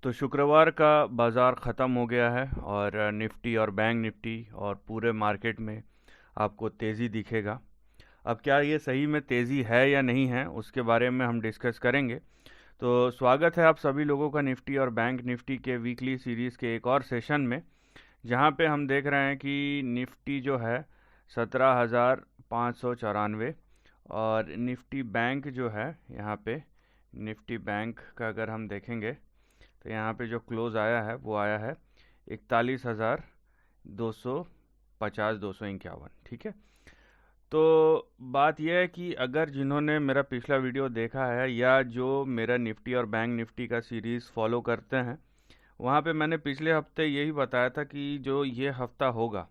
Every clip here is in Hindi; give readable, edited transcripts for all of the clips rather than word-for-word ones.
तो शुक्रवार का बाज़ार ख़त्म हो गया है और निफ्टी और बैंक निफ्टी और पूरे मार्केट में आपको तेज़ी दिखेगा। अब क्या ये सही में तेज़ी है या नहीं है, उसके बारे में हम डिस्कस करेंगे। तो स्वागत है आप सभी लोगों का निफ्टी और बैंक निफ्टी के वीकली सीरीज़ के एक और सेशन में, जहां पे हम देख रहे हैं कि निफ्टी जो है 17,594 और निफ्टी बैंक जो है यहाँ पे निफ्टी बैंक का अगर हम देखेंगे तो यहाँ पे जो क्लोज आया है वो आया है 41,250 251। ठीक है। तो बात यह है कि अगर जिन्होंने मेरा पिछला वीडियो देखा है या जो मेरा निफ्टी और बैंक निफ्टी का सीरीज़ फॉलो करते हैं, वहाँ पे मैंने पिछले हफ्ते यही बताया था कि जो ये हफ्ता होगा,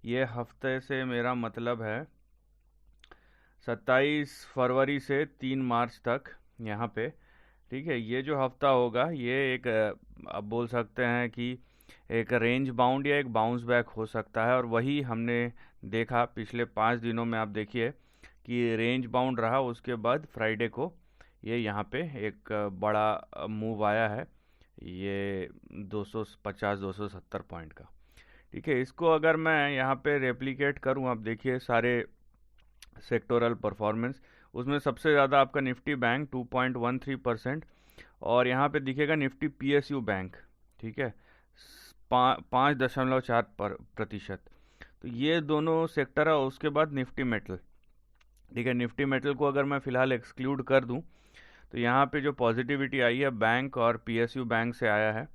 ये हफ्ते से मेरा मतलब है 27 फरवरी से 3 मार्च तक यहाँ पे। ठीक है, ये जो हफ्ता होगा ये एक आप बोल सकते हैं कि एक रेंज बाउंड या एक बाउंस बैक हो सकता है, और वही हमने देखा पिछले 5 दिनों में। आप देखिए कि रेंज बाउंड रहा, उसके बाद फ्राइडे को ये यहाँ पे एक बड़ा मूव आया है, ये 250 270 पॉइंट का। ठीक है, इसको अगर मैं यहाँ पे रेप्लिकेट करूँ, आप देखिए सारे सेक्टोरल परफॉर्मेंस, उसमें सबसे ज़्यादा आपका निफ्टी बैंक 2.13%, और यहाँ पे दिखेगा निफ्टी पीएसयू बैंक। ठीक है, 5.4%। तो ये दोनों सेक्टर है। उसके बाद निफ्टी मेटल। ठीक है, निफ्टी मेटल को अगर मैं फ़िलहाल एक्सक्लूड कर दूं, तो यहाँ पे जो पॉजिटिविटी आई है बैंक और पीएसयू बैंक से आया है।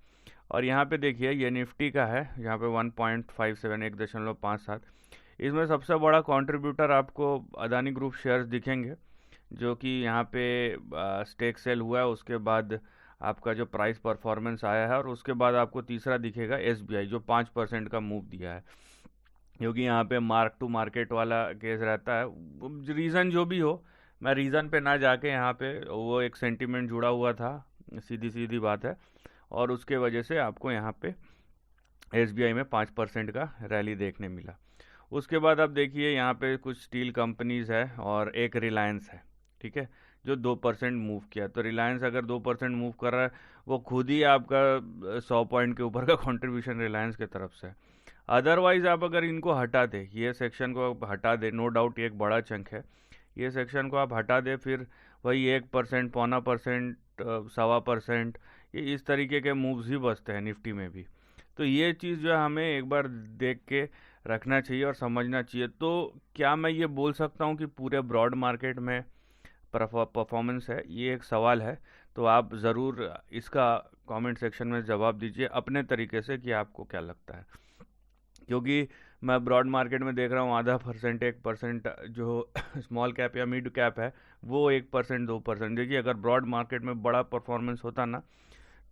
और यहाँ पे देखिए ये निफ्टी का है, यहाँ पे 1.57 1.57। इसमें सबसे बड़ा कंट्रीब्यूटर आपको अदानी ग्रुप शेयर्स दिखेंगे, जो कि यहाँ पे स्टेक सेल हुआ है, उसके बाद आपका जो प्राइस परफॉर्मेंस आया है, और उसके बाद आपको तीसरा दिखेगा एसबीआई, जो 5% का मूव दिया है। क्योंकि यहाँ पे मार्क टू मार्केट वाला केस रहता है, रीज़न जो भी हो, मैं रीज़न पे ना जाके यहाँ पे वो एक सेंटीमेंट जुड़ा हुआ था, सीधी सीधी बात है, और उसके वजह से आपको यहाँ पे एसबीआई में 5% का रैली देखने मिला। उसके बाद आप देखिए यहाँ पे कुछ स्टील कंपनीज है और एक रिलायंस है। ठीक है, जो 2% मूव किया। तो रिलायंस अगर 2% मूव कर रहा है, वो खुद ही आपका 100 पॉइंट के ऊपर का कंट्रीब्यूशन रिलायंस की तरफ से है। अदरवाइज आप अगर इनको हटा दे, ये सेक्शन को आप हटा दे, नो डाउट ये एक बड़ा चंक है, ये सेक्शन को आप हटा दे, फिर वही 1% 0.25% 1.25%, ये इस तरीके के मूव्स ही बचते हैं निफ्टी में भी। तो ये चीज़ जो है हमें एक बार देख के रखना चाहिए और समझना चाहिए। तो क्या मैं ये बोल सकता हूँ कि पूरे ब्रॉड मार्केट में परफॉर्मेंस है, ये एक सवाल है। तो आप ज़रूर इसका कमेंट सेक्शन में जवाब दीजिए अपने तरीके से कि आपको क्या लगता है। क्योंकि मैं ब्रॉड मार्केट में देख रहा हूँ आधा परसेंट 1% जो स्मॉल कैप या मिड कैप है, वो 1% 2%। देखिए अगर ब्रॉड मार्केट में बड़ा परफॉर्मेंस होता ना,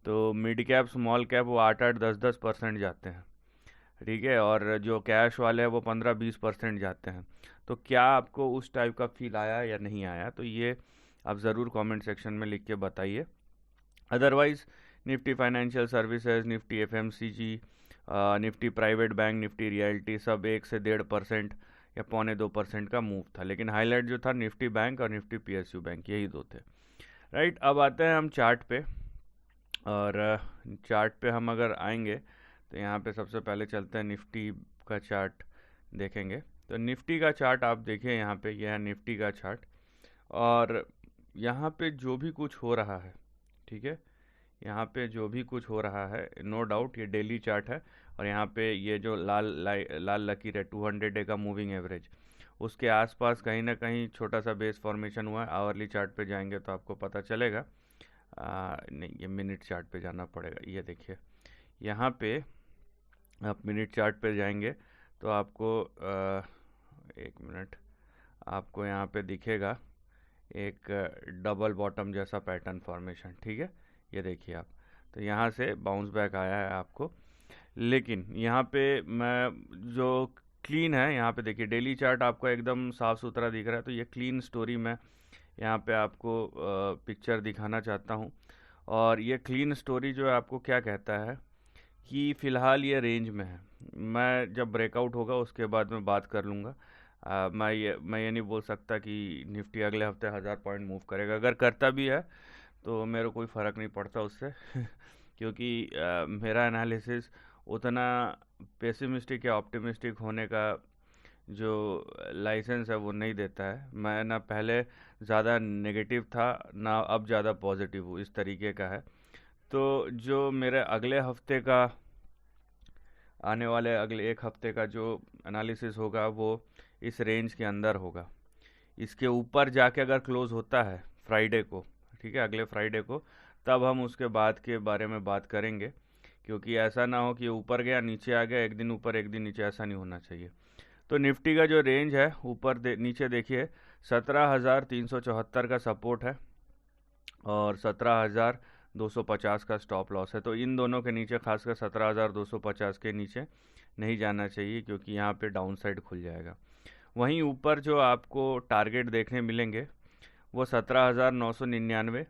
तो मिड कैप स्मॉल कैप वो 8-8 10-10% जाते हैं। ठीक है, और जो कैश वाले हैं वो 15-20% जाते हैं। तो क्या आपको उस टाइप का फील आया या नहीं आया, तो ये आप ज़रूर कमेंट सेक्शन में लिख के बताइए। Otherwise Nifty financial services, Nifty FMCG, Nifty private bank, Nifty realty, सब 1 से 1.5% या 1.25% का मूव था, लेकिन हाईलाइट जो था निफ्टी बैंक और निफ्टी पीएसयू बैंक, यही दो थे। राइट, अब आते हैं हम चार्ट पे। और चार्ट पे हम अगर आएंगे तो यहाँ पे सबसे पहले चलते हैं निफ्टी का चार्ट देखेंगे। तो निफ्टी का चार्ट आप देखिए, यहाँ पे यह है निफ्टी का चार्ट, और यहाँ पे जो भी कुछ हो रहा है, ठीक है, यहाँ पे जो भी कुछ हो रहा है, नो डाउट ये डेली चार्ट है। और यहाँ पे ये जो लाल लकीर है 200 डे का मूविंग एवरेज, उसके आसपास कहीं ना कहीं छोटा सा बेस फॉर्मेशन हुआ है। आवरली चार्ट पे जाएंगे तो आपको पता चलेगा। नहीं, ये मिनट चार्ट पे जाना पड़ेगा। ये देखिए यहाँ पे आप मिनट चार्ट पे जाएंगे तो आपको 1 मिनट, आपको यहाँ पे दिखेगा एक डबल बॉटम जैसा पैटर्न फॉर्मेशन। ठीक है, ये देखिए आप, तो यहाँ से बाउंस बैक आया है आपको। लेकिन यहाँ पे मैं जो क्लीन है, यहाँ पे देखिए डेली चार्ट आपको एकदम साफ़ सुथरा दिख रहा है। तो ये क्लीन स्टोरी मैं यहाँ पे आपको पिक्चर दिखाना चाहता हूँ। और ये क्लीन स्टोरी जो है आपको क्या कहता है कि फ़िलहाल ये रेंज में है। मैं जब ब्रेकआउट होगा उसके बाद मैं बात कर लूँगा। मैं ये नहीं बोल सकता कि निफ्टी अगले हफ्ते 1000 पॉइंट मूव करेगा। अगर करता भी है तो मेरे को कोई फ़र्क नहीं पड़ता उससे क्योंकि मेरा एनालिसिस उतना पेसिमिस्टिक या ऑप्टिमिस्टिक होने का जो लाइसेंस है वो नहीं देता है। मैं ना पहले ज़्यादा नेगेटिव था ना अब ज़्यादा पॉजिटिव हूँ, इस तरीके का है। तो जो मेरे अगले हफ्ते का आने वाले अगले एक हफ्ते का जो एनालिसिस होगा वो इस रेंज के अंदर होगा। इसके ऊपर जाके अगर क्लोज होता है फ्राइडे को, ठीक है, अगले फ्राइडे को, तब हम उसके बाद के बारे में बात करेंगे। क्योंकि ऐसा ना हो कि ऊपर गया नीचे आ गया, एक दिन ऊपर एक दिन नीचे, ऐसा नहीं होना चाहिए। तो निफ्टी का जो रेंज है ऊपर नीचे देखिए 17,374 का सपोर्ट है और 17,250 का स्टॉप लॉस है। तो इन दोनों के नीचे, खासकर 17,250 के नीचे नहीं जाना चाहिए क्योंकि यहाँ पे डाउन साइड खुल जाएगा। वहीं ऊपर जो आपको टारगेट देखने मिलेंगे वो 17,999,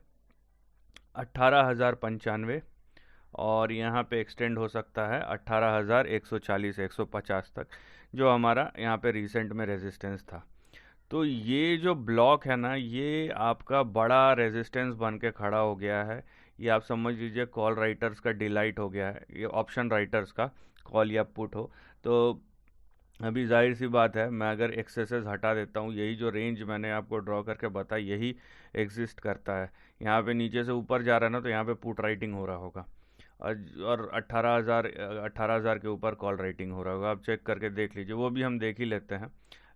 18,095 और यहाँ पे एक्सटेंड हो सकता है 18,140 150 तक, जो हमारा यहाँ पे रिसेंट में रेजिस्टेंस था। तो ये जो ब्लॉक है ना, ये आपका बड़ा रेजिस्टेंस बन के खड़ा हो गया है। ये आप समझ लीजिए कॉल राइटर्स का डिलाइट हो गया है, ये ऑप्शन राइटर्स का कॉल या पुट हो। तो अभी जाहिर सी बात है, मैं अगर एक्सेसेस हटा देता हूँ, यही जो रेंज मैंने आपको ड्रॉ करके बताया यही एग्जिस्ट करता है। यहाँ पे नीचे से ऊपर जा रहा है ना, तो यहाँ पे पुट राइटिंग हो रहा होगा और 18,000 के ऊपर कॉल राइटिंग हो रहा होगा। आप चेक करके देख लीजिए, वो भी हम देख ही लेते हैं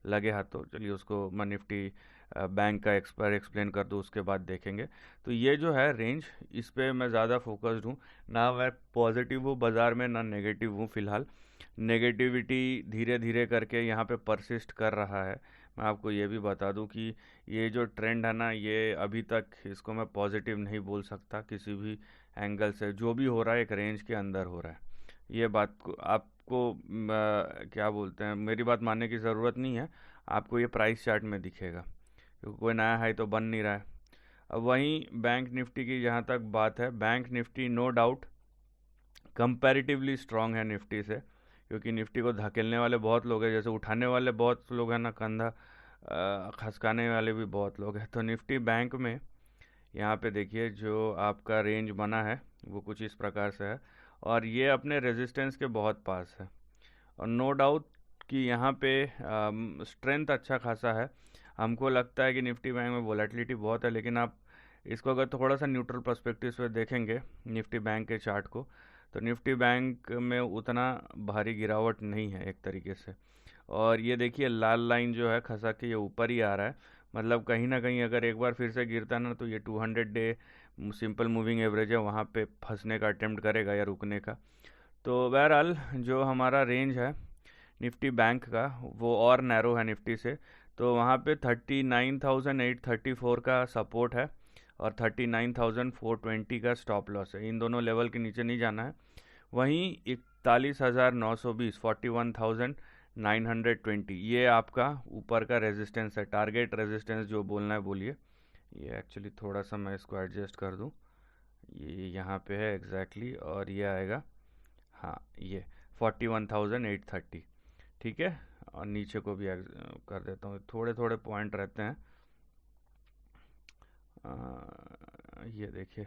लगे हाथों। चलिए उसको मैं निफ्टी बैंक का एक्सप्लेन कर दूँ, उसके बाद देखेंगे। तो ये जो है रेंज, इस पे मैं ज़्यादा फोकस्ड हूँ, ना मैं पॉजिटिव हूँ बाज़ार में ना नेगेटिव हूँ फ़िलहाल। नेगेटिविटी धीरे धीरे करके यहाँ पे परसिस्ट कर रहा है। मैं आपको ये भी बता दूं कि ये जो ट्रेंड है ना, ये अभी तक इसको मैं पॉजिटिव नहीं बोल सकता किसी भी एंगल से। जो भी हो रहा है एक रेंज के अंदर हो रहा है। ये बात को आपको क्या बोलते हैं, मेरी बात मानने की ज़रूरत नहीं है, आपको ये प्राइस चार्ट में दिखेगा क्योंकि कोई नया हाई तो बन नहीं रहा है। अब वहीं बैंक निफ्टी की जहाँ तक बात है, bank Nifty no doubt comparatively strong है निफ्टी से, क्योंकि निफ्टी को धकेलने वाले बहुत लोग हैं, जैसे उठाने वाले बहुत लोग हैं ना, कंधा खसकाने वाले भी बहुत लोग हैं। तो निफ्टी बैंक में यहाँ पे देखिए जो आपका रेंज बना है वो कुछ इस प्रकार से है और ये अपने रेजिस्टेंस के बहुत पास है। और नो डाउट कि यहाँ पे स्ट्रेंथ अच्छा खासा है। हमको लगता है कि निफ्टी बैंक में वोलेटिलिटी बहुत है, लेकिन आप इसको अगर थोड़ा सा न्यूट्रल पर्सपेक्टिव से देखेंगे निफ्टी बैंक के चार्ट को, तो निफ्टी बैंक में उतना भारी गिरावट नहीं है एक तरीके से। और ये देखिए लाल लाइन जो है खसा के ये ऊपर ही आ रहा है, मतलब कहीं ना कहीं अगर एक बार फिर से गिरता ना, तो ये 200 डे सिंपल मूविंग एवरेज है, वहाँ पे फंसने का अटेम्प्ट करेगा या रुकने का। तो बहरहाल जो हमारा रेंज है निफ्टी बैंक का वो और नैरो है निफ्टी से। तो वहाँ पे 39,834 का सपोर्ट है और 39,420 का स्टॉप लॉस है। इन दोनों लेवल के नीचे नहीं जाना है। वहीं 41,920 41,920 ये आपका ऊपर का रेजिस्टेंस है, टारगेट रेजिस्टेंस जो बोलना है बोलिए। ये एक्चुअली थोड़ा सा मैं इसको एडजस्ट कर दूं, ये यहाँ पे है एग्जैक्टली और ये आएगा, हाँ ये 41,830, ठीक है। और नीचे को भी कर देता हूँ, थोड़े थोड़े पॉइंट रहते हैं। ये देखिए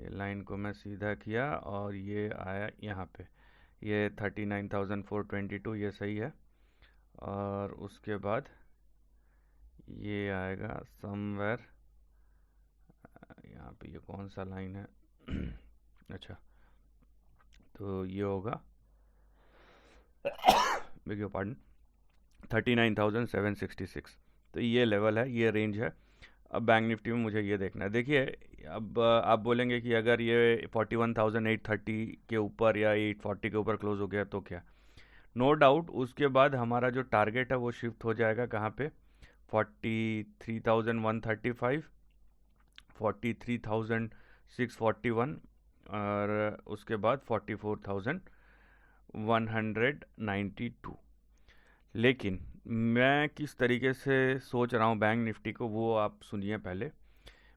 ये लाइन को मैं सीधा किया और ये आया यहाँ पे, ये 39,422 ये सही है। और उसके बाद ये आएगा समवेयर यहाँ पे, ये कौन सा लाइन है अच्छा, तो ये होगा बेगियो पार्डन 39,766। तो ये लेवल है, ये रेंज है। अब बैंक निफ्टी में मुझे ये देखना है। देखिए अब आप बोलेंगे कि अगर ये 41,830 के ऊपर या 840 के ऊपर क्लोज हो गया तो क्या, नो डाउट उसके बाद हमारा जो टारगेट है वो शिफ्ट हो जाएगा कहाँ पे, 43,135, 43,641 और उसके बाद 44,192। लेकिन मैं किस तरीके से सोच रहा हूँ बैंक निफ्टी को वो आप सुनिए पहले।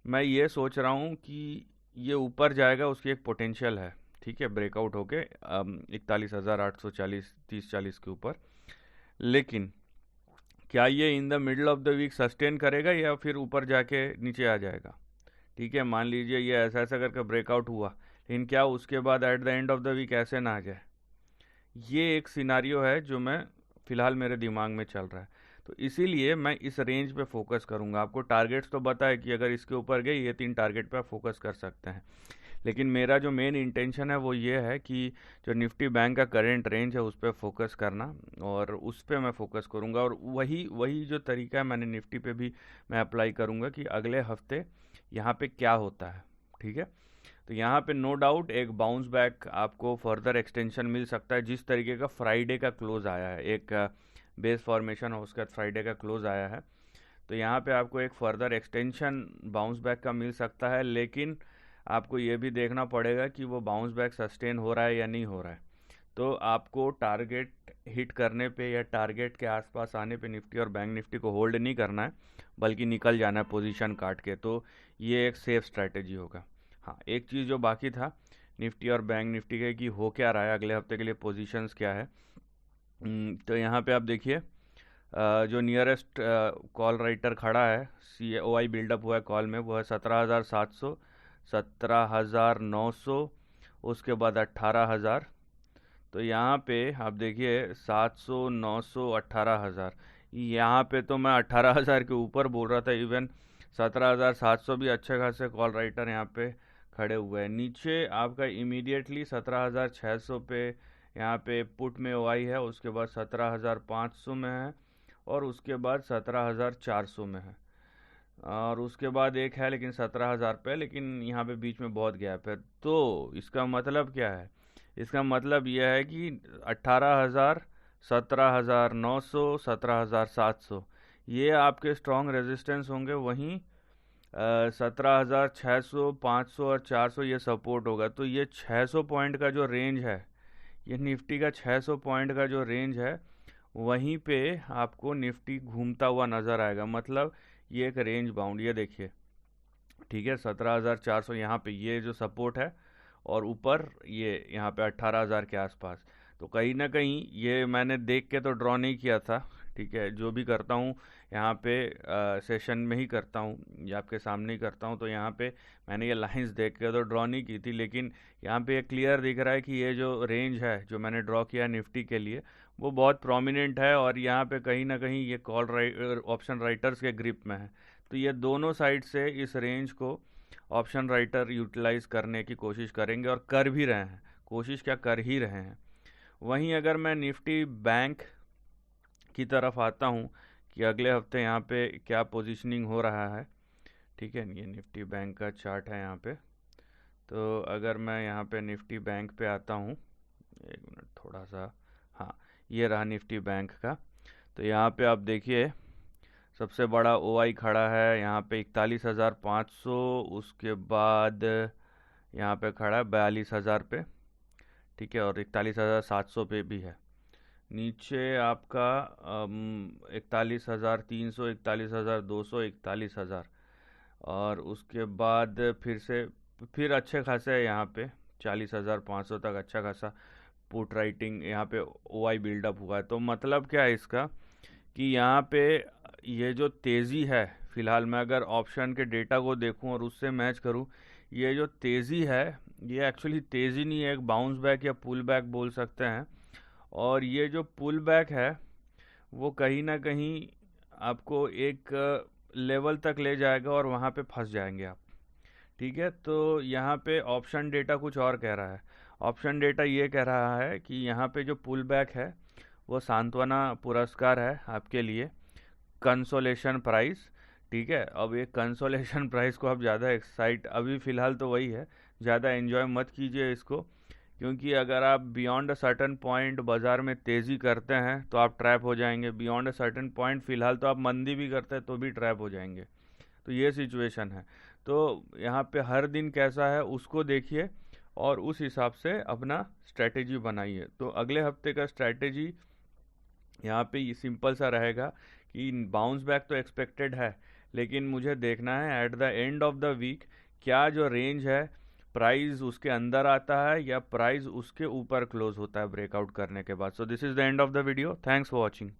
मैं ये सोच रहा हूँ कि ये ऊपर जाएगा, उसकी एक पोटेंशियल है, ठीक है, ब्रेकआउट होके 41,840 30-40 के ऊपर। लेकिन क्या ये in the middle of the week sustain करेगा या फिर ऊपर जाके नीचे आ जाएगा, ठीक है। मान लीजिए ये ऐसा ऐसा करके ब्रेकआउट हुआ, लेकिन क्या उसके बाद at the end of the week ऐसे ना आ जाए। ये एक सिनारियो है जो मैं फ़िलहाल मेरे दिमाग में चल रहा है। तो इसीलिए मैं इस रेंज पे फोकस करूंगा। आपको टारगेट्स तो पता है कि अगर इसके ऊपर गए ये 3 टारगेट पे आप फोकस कर सकते हैं, लेकिन मेरा जो मेन इंटेंशन है वो ये है कि जो निफ्टी बैंक का करेंट रेंज है उस पर फोकस करना, और उस पर मैं फोकस करूंगा। और वही वही जो तरीका है मैंने निफ्टी पे भी मैं अप्लाई करूंगा कि अगले हफ्ते यहाँ पे क्या होता है। ठीक है, तो यहाँ पे नो डाउट एक बाउंस बैक आपको फर्दर एक्सटेंशन मिल सकता है, जिस तरीके का फ्राइडे का क्लोज आया है, एक बेस फॉर्मेशन है उसका फ्राइडे का क्लोज आया है। तो यहाँ पे आपको एक फर्दर एक्सटेंशन बाउंस बैक का मिल सकता है, लेकिन आपको ये भी देखना पड़ेगा कि वो बाउंस बैक सस्टेन हो रहा है या नहीं हो रहा है। तो आपको टारगेट हिट करने पे या टारगेट के आसपास आने पे निफ्टी और बैंक निफ्टी को होल्ड नहीं करना है, बल्कि निकल जाना है पोजीशन काट के। तो ये एक सेफ स्ट्रैटेजी होगा। हाँ, एक चीज़ जो बाकी था निफ्टी और बैंक निफ्टी के कि हो क्या रहा है अगले हफ्ते के लिए, पोजीशंस क्या है। तो यहाँ पे आप देखिए जो नियरेस्ट कॉल राइटर खड़ा है, COI बिल्डअप हुआ है कॉल में, वो है 17,700, 17,900, उसके बाद 18,000। तो यहाँ पे आप देखिए 700, 900, 18,000। यहाँ पे तो मैं 18,000 के ऊपर बोल रहा था। इवन 17,700 भी अच्छे खासे कॉल राइटर यहाँ पे खड़े हुए हैं। नीचे आपका इमीडिएटली 17,600 पे यहाँ पे पुट में OI है, उसके बाद 17,500 में है, और उसके बाद 17,400 में है, और उसके बाद एक है लेकिन 17,000 पे, लेकिन यहाँ पे बीच में बहुत गैप है। तो इसका मतलब क्या है? इसका मतलब यह है कि 18,000, 17,900, 17,700 ये आपके स्ट्रॉन्ग रेजिस्टेंस होंगे। वहीं 17,600, 500 और 400 ये सपोर्ट होगा। तो ये 600 पॉइंट का जो रेंज है, ये निफ्टी का 600 पॉइंट का जो रेंज है, वहीं पे आपको निफ्टी घूमता हुआ नज़र आएगा। मतलब ये एक रेंज बाउंड, ये देखिए, ठीक है, 17,400 यहाँ पे ये जो सपोर्ट है, और ऊपर ये यहाँ पे 18,000 के आसपास। तो कहीं ना कहीं ये मैंने देख के तो ड्रॉ नहीं किया था। ठीक है, जो भी करता हूँ यहाँ पे सेशन में ही करता हूँ या आपके सामने ही करता हूँ। तो यहाँ पे मैंने ये लाइंस देख के तो ड्रॉ नहीं की थी, लेकिन यहाँ पे ये क्लियर दिख रहा है कि ये जो रेंज है जो मैंने ड्रॉ किया निफ्टी के लिए, वो बहुत प्रोमिनेंट है, और यहाँ पे कहीं ना कहीं ये ऑप्शन राइटर्स के ग्रिप में है। तो ये दोनों साइड से इस रेंज को ऑप्शन राइटर यूटिलाइज करने की कोशिश करेंगे, और कर भी रहे हैं, कोशिश क्या कर ही रहे हैं। वहीं अगर मैं निफ्टी बैंक की तरफ आता हूँ कि अगले हफ्ते यहाँ पे क्या पोजीशनिंग हो रहा है। ठीक है, ये निफ्टी बैंक का चार्ट है यहाँ पे। तो अगर मैं यहाँ पे निफ्टी बैंक पे आता हूँ, एक मिनट थोड़ा सा, हाँ, ये रहा निफ्टी बैंक का। तो यहाँ पे आप देखिए सबसे बड़ा OI खड़ा है यहाँ पे 41,500, उसके बाद यहाँ पे खड़ा है 42,000 पे। ठीक है, और 41,700 पे भी है। नीचे आपका 41,300, 41,200, 41,000, और उसके बाद फिर अच्छे खासे है यहाँ पे 40,500 तक अच्छा खासा पुट राइटिंग यहाँ पे OI बिल्डअप हुआ है। तो मतलब क्या है इसका कि यहाँ पे ये जो तेज़ी है, फ़िलहाल मैं अगर ऑप्शन के डेटा को देखूं और उससे मैच करूं, ये जो तेज़ी है ये एक्चुअली तेज़ी नहीं है, एक बाउंस बैक या पुल बैक बोल सकते हैं। और ये जो पुल बैक है वो कहीं ना कहीं आपको एक लेवल तक ले जाएगा और वहाँ पे फंस जाएंगे आप। ठीक है, तो यहाँ पे ऑप्शन डेटा कुछ और कह रहा है। ऑप्शन डेटा ये कह रहा है कि यहाँ पे जो पुल बैक है वो सांत्वना पुरस्कार है आपके लिए, कंसोलेशन प्राइस। ठीक है, अब ये कंसोलेशन प्राइस को आप ज़्यादा एक्साइट, अभी फ़िलहाल तो वही है, ज़्यादा एंजॉय मत कीजिए इसको, क्योंकि अगर आप बियॉन्ड अ सर्टन पॉइंट बाज़ार में तेज़ी करते हैं तो आप ट्रैप हो जाएंगे। बियॉन्ड अ सर्टन पॉइंट फ़िलहाल तो आप मंदी भी करते हैं तो भी ट्रैप हो जाएंगे। तो ये सिचुएशन है। तो यहाँ पे हर दिन कैसा है उसको देखिए और उस हिसाब से अपना स्ट्रैटेजी बनाइए। तो अगले हफ्ते का स्ट्रैटेजी यहाँ पे ये सिंपल सा रहेगा कि बाउंस बैक तो एक्सपेक्टेड है, लेकिन मुझे देखना है at the end of the week क्या जो रेंज है प्राइस उसके अंदर आता है या प्राइस उसके ऊपर क्लोज होता है ब्रेकआउट करने के बाद। So this is the end of the video. Thanks for watching.